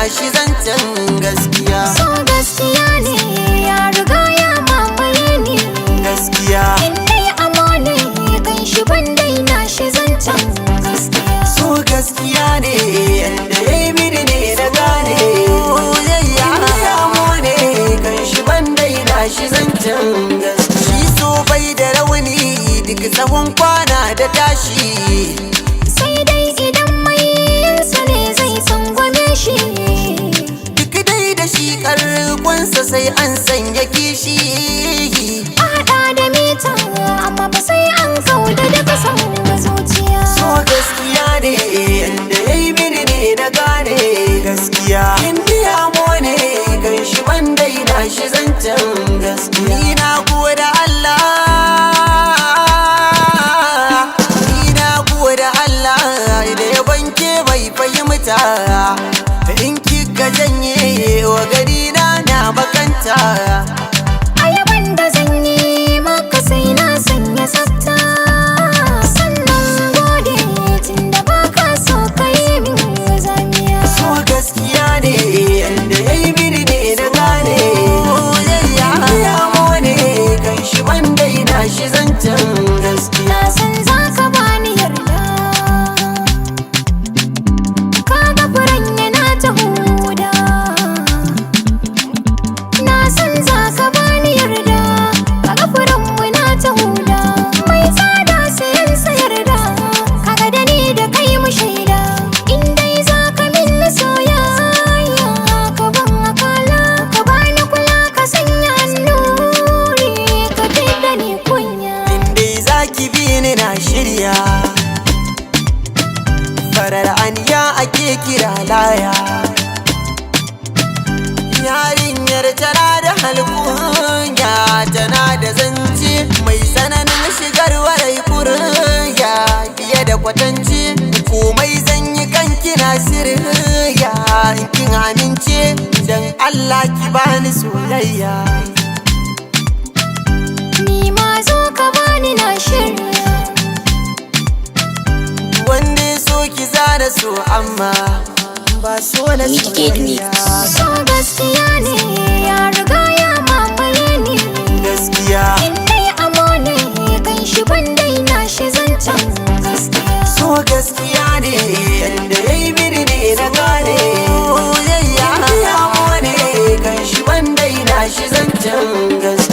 shi zancen gaskiya. So gaskiya ne ya riga ya mamaye ni. Gaskiya Indai amo ne kan shi ban daina shi zancen gaskiya. so gaskiya ne yanda ya yi mini ne na gane. Soyayya amo ne kan shi ban daina shi zancen gaskiya. Shi so bai da rauni duk tsawon kwana da tashi. Sai dai idan mai yinsa ne zai tsangwame shi. Duk dai da shi karkonsa sai an sanya kishi. A haɗa da mita amma ba sai an kauda daga san zuciya. So gaskiya ne yanda ya yi mini ne na gane. Gaskiya indiya mo ne kan shi ban daina shi zancen gaskiya. Ni na gode Allah, ni na gode Allah da ya banke bai fahimta. In kika janye wa gari na bakanta. Ayaban da zan yi maka sai na sanya tsafta. Sannan gode tunda baka so ka yi min zamiya. So gaskiya ne yanda ya yi mini ne na gane. Soyayya ya mo ne kan shi ban daina shi zancen gaskiya. Na san za ka bani yarda. Kaga furen yana ta huda. Na san za ka bani yarda. Kaga furen muna ta huda. Mai tsada sayan sayarda. Kaga da ni da kai mu shaida. In dai za ka min soyayya. Ka ban akala. Ka bani kula ka sanya annuri. Ka fidda ni kunya. Indai za ki bi ni na shirya. Farar aniya ake kira laya. Yarinyar tana da halkunya, tana da zance mai tsananin shigar warai kurya. Fiye da kwatance komai zan yi kan kina sirriya. In kin amince dan Allah ki bani soyayya. Ni ma zo ka bani na shirya. Wanda ya so ki zana so amma ba so na soyayya. So gaskiya ne ya riga ya mamaye ni. Gaskiya Indai amo ne kan shi ban daina shi zancen gaskiya. so gaskiya ne yanda ya yi mini ne na gane. Soyayya ya mo ne kan shi ban daina shi zancen gaskiya.